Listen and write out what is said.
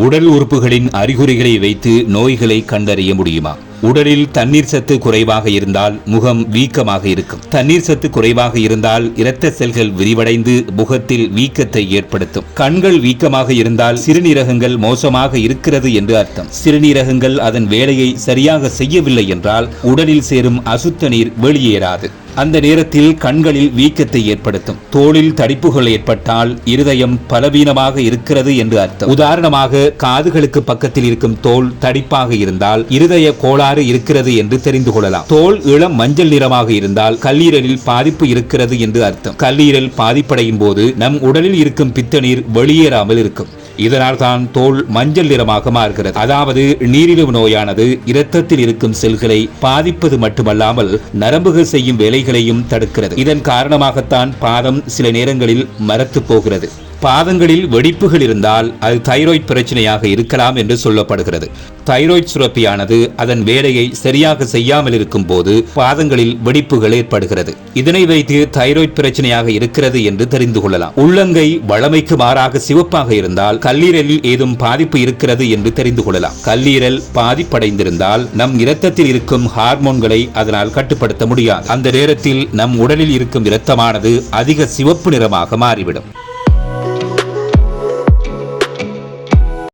உடல் உறுப்புகளின் அறிகுறிகளை வைத்து நோய்களை கண்டறிய முடியுமா? உடலில் தண்ணீர் சத்து குறைவாக இருந்தால் முகம் வீக்கமாக இருக்கும். தண்ணீர் சத்து குறைவாக இருந்தால் இரத்த செல்கள் விரிவடைந்து முகத்தில் வீக்கத்தை ஏற்படுத்தும். கண்கள் வீக்கமாக இருந்தால் சிறுநீரகங்கள் மோசமாக இருக்கிறது என்று அர்த்தம். சிறுநீரகங்கள் அதன் வேலையை சரியாக செய்யவில்லை என்றால் உடலில் சேரும் அசுத்த நீர் வெளியேறாது. அந்த நேரத்தில் கண்களில் வீக்கத்தை ஏற்படுத்தும். தோலில் தடிப்புகள் ஏற்பட்டால் இருதயம் பலவீனமாக இருக்கிறது என்று அர்த்தம். உதாரணமாக, காதுகளுக்கு பக்கத்தில் இருக்கும் தோல் தடிப்பாக இருந்தால் இருதய கோளாறு இருக்கிறது என்று தெரிந்து கொள்ளலாம். தோல் இளம் மஞ்சள் நிறமாக இருந்தால் கல்லீரலில் பாதிப்பு இருக்கிறது என்று அர்த்தம். கல்லீரல் பாதிப்படையும் போது நம் உடலில் இருக்கும் பித்த நீர் வெளியேறாமல் இருக்கும். இதனால் தான் தோல் மஞ்சள் நிறமாக மாறுகிறது. அதாவது நீரிழிவு நோயானது இரத்தத்தில் இருக்கும் செல்களை பாதிப்பது மட்டுமல்லாமல் நரம்புகள் செய்யும் வேலைகளையும் தடுக்கிறது. இதன் காரணமாகத்தான் பாதம் சில நேரங்களில் மரத்து போகிறது. பாதங்களில் வெடிப்புகள் இருந்தால் அது தைராய்டு பிரச்சனையாக இருக்கலாம் என்று சொல்லப்படுகிறது. தைராய்டு சுரப்பியானது அதன் வேலையை சரியாக செய்யாமல் இருக்கும் போது பாதங்களில் வெடிப்புகள் ஏற்படுகிறது. இதனை வைத்து தைராய்டு பிரச்சனையாக இருக்கிறது என்று தெரிந்து கொள்ளலாம். உள்ளங்கை வழமைக்கு மாறாக சிவப்பாக இருந்தால் கல்லீரலில் ஏதும் பாதிப்பு இருக்கிறது என்று தெரிந்து கொள்ளலாம். கல்லீரல் பாதிப்படைந்திருந்தால் நம் இரத்தத்தில் இருக்கும் ஹார்மோன்களை அதனால் கட்டுப்படுத்த முடியாது. அந்த நேரத்தில் நம் உடலில் இருக்கும் இரத்தமானது அதிக சிவப்பு நிறமாக மாறிவிடும்.